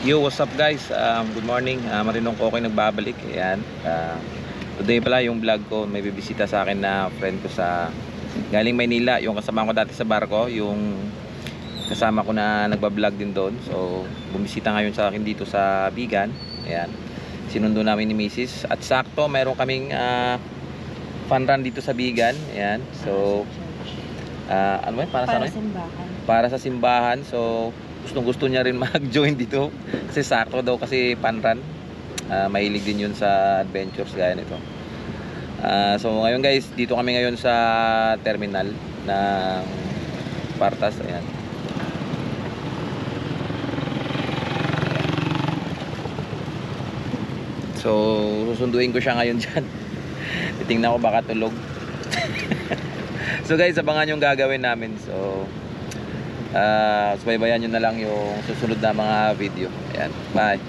Yo, what's up guys? Good morning. Marinong Kokoy nagbabalik. Ayan. Today pala yung vlog ko, may bibisita sa akin na friend ko sa galing Maynila. Yung kasama ko dati sa barko, yung kasama ko na nagbablog din doon. So, bumisita ngayon sa akin dito sa Bigan. Ayan. Sinundo namin ni Mrs. At sakto, mayroon kaming fun run dito sa Bigan. Ayan. So, ano ba? Para sa simbahan. Para sa simbahan. So, gustong-gusto niya rin mag-join dito kasi sakto daw kasi fun run. Mahilig din yun sa adventures gaya nito. So ngayon guys, dito kami ngayon sa terminal ng Partas. Ayan. So susunduin ko siya ngayon dyan. Titingnan ko baka tulog. So guys, abangan yung gagawin namin. So subaybayan nyo na lang yung susunod na mga video. Ayan, bye.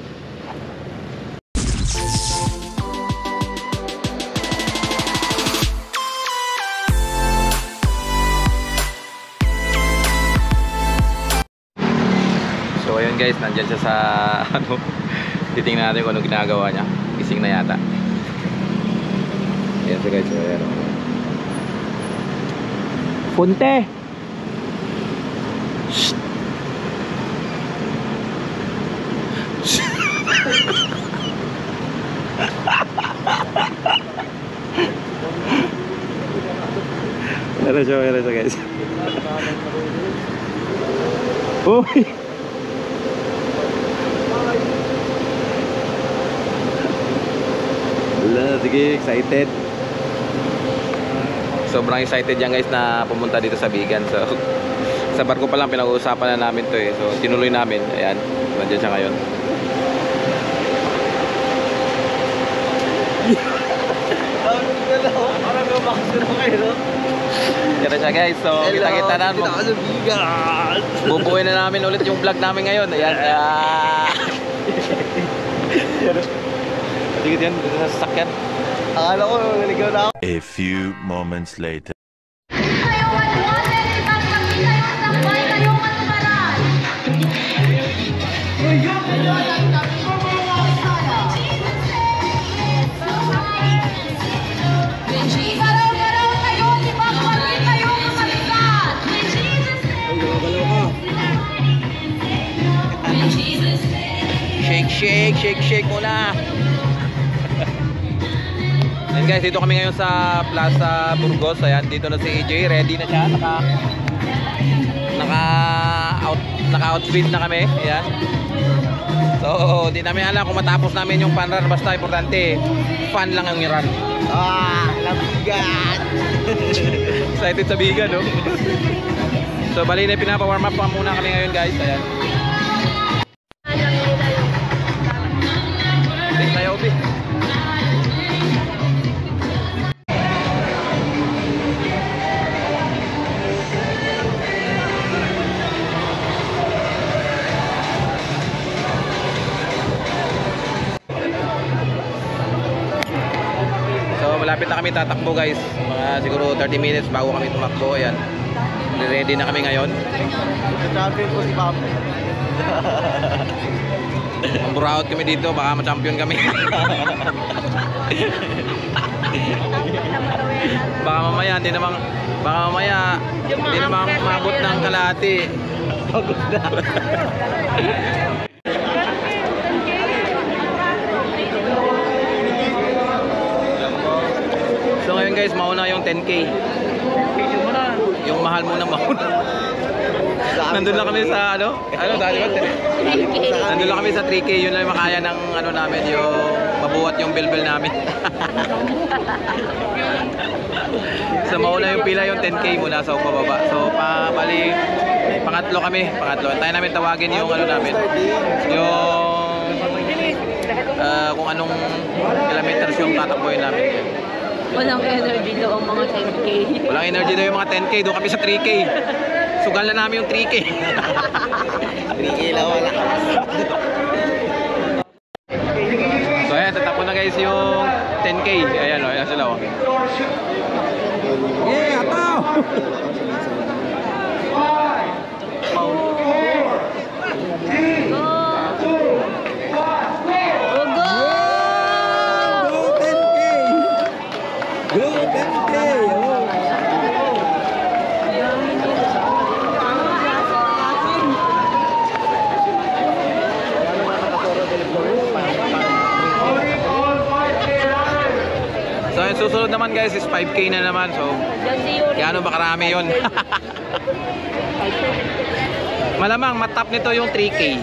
So ayun guys, nandyan siya sa ano, titingnan natin kung ano ginagawa niya. Gising na yata. Ayan siya guys, so ayan. Punte! Meron siya guys. Uy! Wala, sige, excited. Sobrang excited yan guys na pumunta dito sa Bigan. So sa barko pa lang pinag-uusapan na namin to eh. So tinuloy namin. Ayan, nandiyan siya ngayon. Yan siya guys. So kita-kita na. Bubuhay na namin ulit yung vlog namin ngayon. Ayan. Tigit yan, dito sa sasakyan. Akala ko naligaw na ako. A few moments later. Shake muna. Ayan guys, dito kami ngayon sa Plaza Burgos. Ayan, dito na si EJ, ready na siya. Naka-outfit na kami. Ayan. So, di namin alam kung matapos namin yung fun run. Basta importante, fun lang ang run. Labigan! Excited sa Bigan, no? So, bali na pinapa-warm up pa muna kami ngayon guys. Ayan. Tayo, Ubi. Malapit na kami tatakbo guys, mga siguro 30 minutes bago kami tumakbo. Ayan, ready na kami ngayon. Champion po si Papa. Buraot kami dito, baka ma-champion kami. Baka mamaya hindi namang maabot ng kalahati. Pagod na. So ngayon guys, mauna yung 10K. Yung mahal muna mauna. Nandun lang kami sa ano dati ba? Nandun lang kami sa 3K, yun lang makaya ng ano namin, yung mabuhat yung bill namin. So mauna yung pila yung 10K muna sa pababa. So bali pangatlo kami. Tayo namin tawagin yung ano namin. Yung kung anong kilometers yung tatakbuhin namin. Walang energy daw ang mga 10K. Walang energy daw yung mga 10K. Doon kami sa 3K. Sugal na namin yung 3K. 3K lang wala. So ayan, tatapon na guys yung 10K. Ayan o, ayan sila o. Yeah, ataw! yung susunod naman guys is 5K na naman. So, Diyan si Yuri. gaano ba karami yun? Malamang matap nito yung 3K.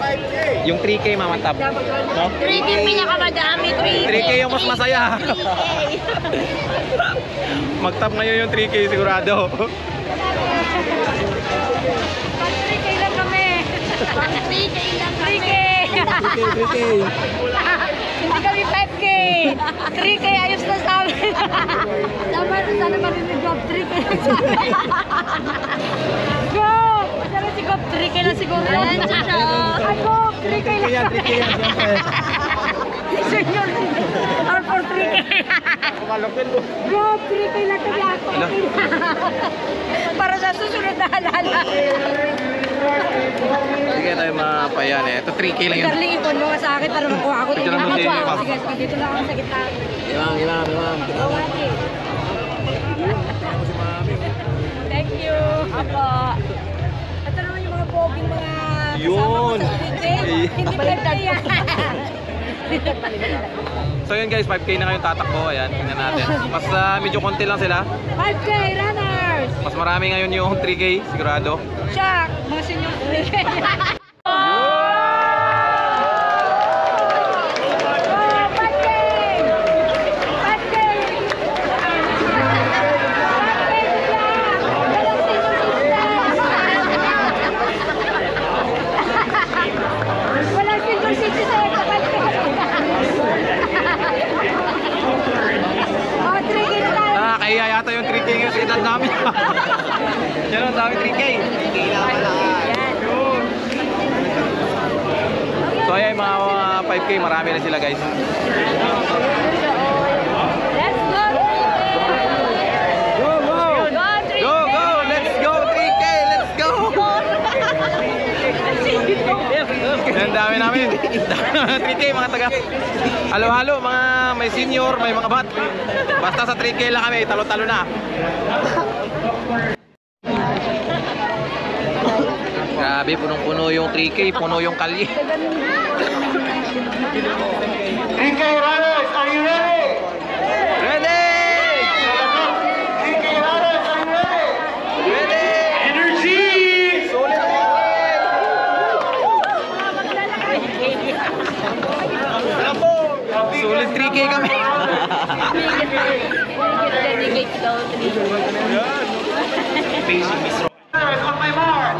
Yung 3K mamatap. No? 3K pinakamadami. 3K yung mas masaya. Magtap ngayon yung 3K sigurado. 3K lang kami. 3K lang kami. 3K. Hindi kami 5K. 3K ayos na sa amin. Sana marinig Gob 3K lang sa amin. Go! Sana si Gob 3K lang siguro. Ay Gob 3K lang. 3K yan. Senyor. Or for 3K. Gob 3K lang kami ako. Para sa susunod na halala. Sige tayo mapayan eh. Ito 3K lang yun. Darling, ipon mo nga sa akin para makuha ko. Picture mo si Ma'am. Sige, dito lang ako sa gitna. Imam. Thank you. Apo. Ito naman yung mga poging mga Yun. kasama ko sa Twitter. Hindi pwede yan. So yun guys, 5K na kayong tatakbo. Ayan, tingnan natin. Mas medyo konti lang sila. 5K runners. Mas marami ngayon yung 3K, sigurado. Shock. Mga senior 3K. Kaya yata yung 3K yung sa edad namin. Yan ang dami 3K. So ayan, mga 5K, marami na sila guys. Let's go. Go, let's go 3K, let's go. Ang dami namin. 3K mga taga. Halo-halo, mga may senior, may mga bat. Basta sa 3K lang kami, talo-talo na. Grabe, punong-puno yung 3K, puno yung kalye. 3K runners, are you ready? Ready! 3K runners, are you ready? Ready! Energy! Sulit 3K kami. Dedicate daw 3K. Runners, on my mark.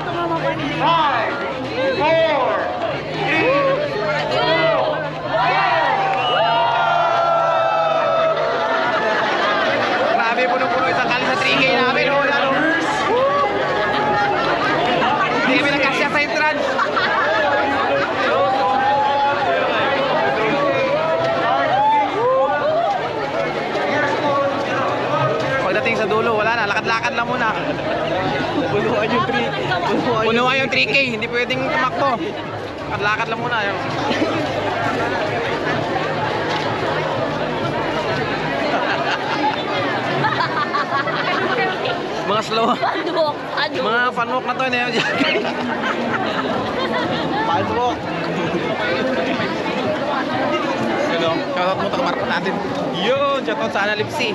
5, 4, 3, 2, Grabe, puno-puno isang kali sa 3K namin. Hindi kami nagkasya sa entrance. Pagdating sa dulo, wala na. Lakad-lakad lang muna. Punuan yung 3K. Punuan yung 3K. Hindi pwedeng tumakbo. Lakad-lakad lang muna. Yun. Mga slow. Mga fun walk na to. Padlock. Shoutout mo taga Marco natin. Yun, shoutout sa Analipsi.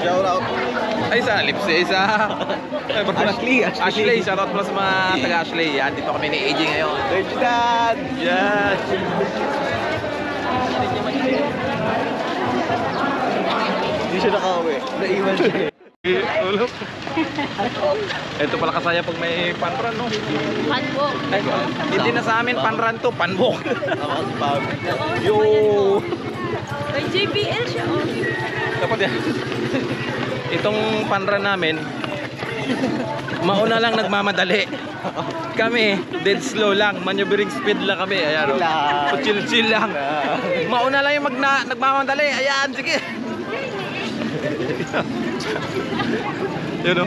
Shout out. Ay, sa Analipsi. Sa Ashley. Shoutout mo sa mga taga Ashley. Yan, dito kami ni AJ ngayon. Thank you, Dad. Yan. Hindi siya nakauwi. Naiwan siya eh. Ulog. Ito pala kasaya pag may panran, no? Panbok. Ay, hindi na sa amin panran to, panbok. Yo. May JBL siya. Dapat yan. Itong panran namin, mauna lang nagmamadali. Kami, dead slow lang. Maneuvering speed lang kami. Ayan, o. Chill-chill lang. Mauna lang yung nagmamadali. Ayan, sige. Yun, o.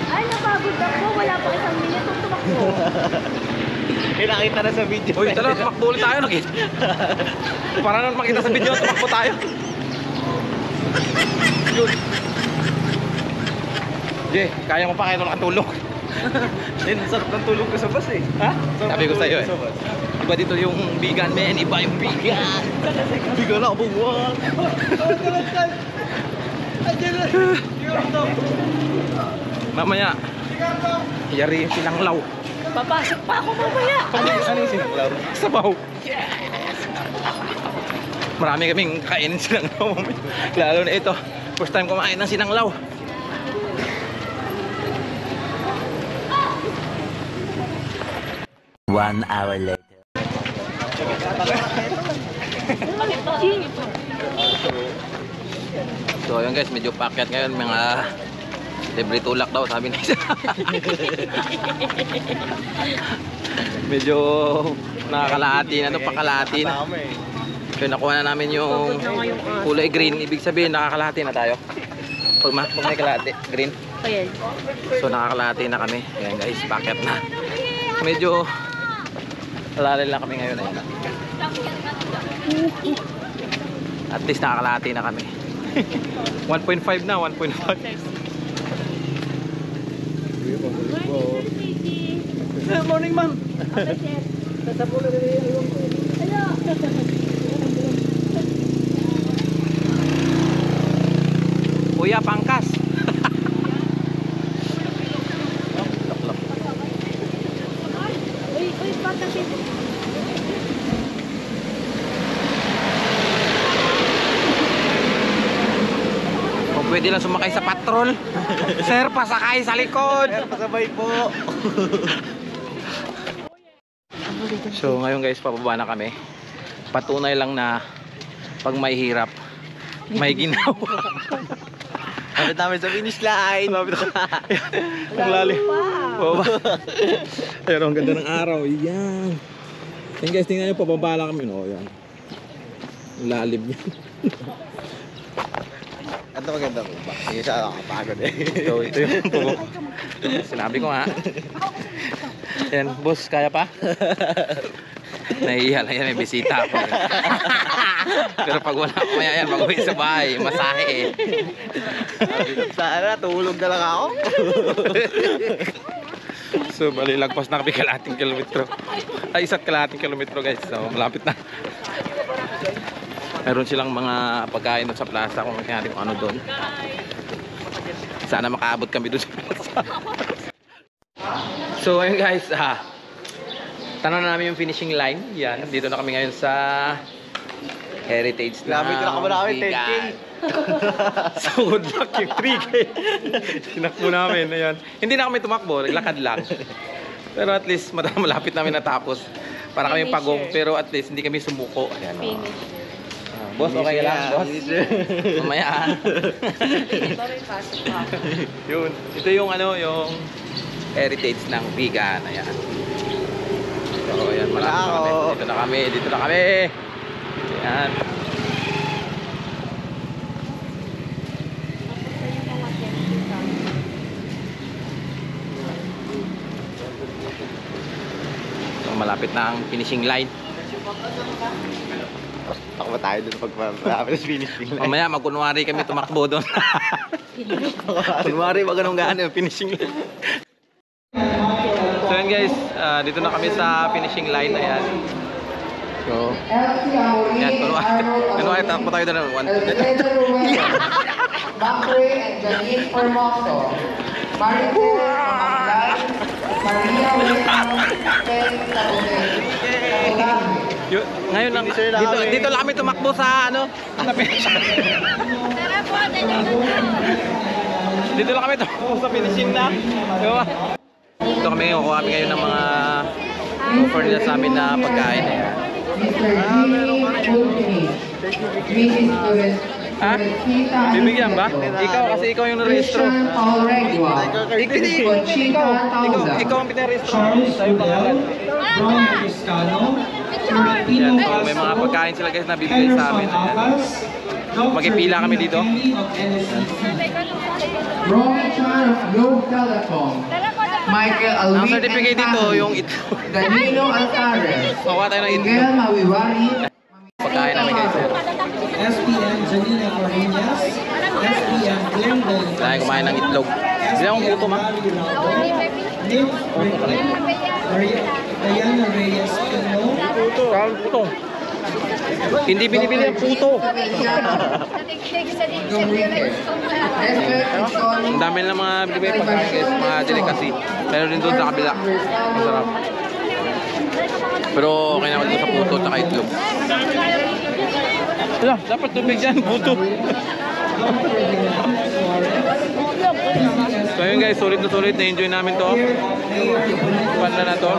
Ay, napagod ako. Wala pa isang minute tumakbo. Nakita na sa video. Uy, tala, tumakbo ulit tayo. Para naman makita sa video, tumakbo tayo. Yun. Jay, kaya mo pa kaya nakatulog. Yan, sarap ng tulog ko sa bus eh. Ha? Sarap Sabi ko ng sa'yo tulog eh. sa bus. Iba dito yung bigan, men. Iba yung bigan. Bigo na ako buwan. Mamaya, yari yung sinanglaw. Papasok pa ako mamaya. Ano yung sinanglaw? Sabaw. Marami kaming kainin sinanglaw. Lalo na ito. First time kumain ng sinanglaw. One hour later. So ayun guys, medyo packet ngayon. Mga libre tulak daw sabi nila. Medyo nakakalahati na to, pakalahati na. Tama eh. So nakuha na namin yung kulay green. Ibig sabihin nakakalahati na tayo. Pag may kalahati, green. Ayan. So nakakalahati na kami. Ayan guys, packet na. Medyo alalay lang kami ngayon. Ayun. At least nakakalahati na kami. 1.5 na, 1.5. Morning, ma'am. Kuya, pangkas. Uy, pagkasin. Kung pwede lang sumakay sa patrol. Sir, pasakay sa likod. Pasabay po. So ngayon guys, pababa na kami. Patunay lang na pag may hirap, may ginawa. Kapit namin sa finish line. Ang lalim. Pababa. Ayun, ang ganda ng araw. Yan. Yan guys, tingnan nyo, pababa lang kami. No? Yan. Ang lalim yan. Ano maganda ko ba? Hindi siya nakakapagod eh. So ito yung pababa. Sinabi ko nga. Yan, boss, kaya pa? Nahihiya lang yan, may bisita ako. Pero pag wala ko maya yan, mag-uwi sa bahay, masahe eh. Sana, tulog na lang ako. So bali, lagpas na kami kalahating kilometro. Ay, isa't kalahating kilometro guys. So malapit na. Meron silang mga pagkain doon sa plaza kung natin kung ano doon. Sana makaabot kami doon sa plaza. So ayun guys, tanong na namin yung finishing line. Yan, dito na kami ngayon sa Heritage na Lapit na kami namin, 10K. So good luck yung 3K. Tinakbo namin, ayan. Hindi na kami tumakbo, lakad lang. Pero at least malapit namin natapos. Para kami pagong, pero at least hindi kami sumuko. Ayan, oh. Boss, okay ka lang, boss? Mamaya. Yun, ito yung ano, yung Heritage ng Bigan. Ayan. So, ayan, malapit na kami. Dito na kami, dito na kami. Ayan. So, malapit na ang finishing line. Ako ba tayo doon pag malapit na finish line? Mamaya, magkunwari kami tumakbo doon. Kunwari, wag ganun gaano yung finishing line. So yan guys, dito na kami sa finishing line. Ayan. So, yan, kunwari takbo tayo doon. Macre and Janine Formoso, Maricel Maglay, Maria Wena, Pen Tabunet, Ngayon lang, dito lang kami tumakbo sa ano, dito lang kami tumakbo sa finishing na. Diba? Dito kami, kukuha kami ngayon ng mga offer nila sa amin na pagkain. Ayan. Ha? Bibigyan ba? Ikaw kasi ikaw yung narehistro. Ikaw ang pinarehistro. Sa'yo pangalan. Yan, so may mga pagkain sila guys na bibigay sa amin. Ayan. Magpipila kami dito. Romy Chan of Globe Telecom, Michael Alvin Ang certificate dito yung ito. Danilo Alcares, Makuha tayo ng ito. Miguel Mawiwari, Pagkain namin guys. SPM Janina Cornelius, SPM Glendale, Dahil kumain ng itlog. Hindi akong puto, ma. Diana Reyes Pino. Saan puto? Hindi binibili ang puto. Ang dami lang mga binibili pagkain guys, mga delicacy. Pero rin doon sa kabila. Masarap. Pero okay naman doon sa puto at itlog. Wala, dapat tubig dyan, puto. So yun guys, sulit na sulit. Na-enjoy namin to. Panda na to.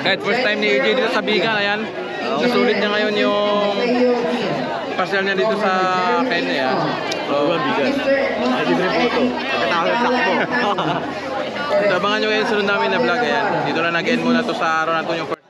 Kahit first time ni AJ dito sa Bigan, ayan. Nasulit niya ngayon yung pasyal niya dito sa Kenya. Yan. So, so abangan nyo ngayon sunod namin na vlog. Ayan. Dito na nag-end muna to sa araw na to yung first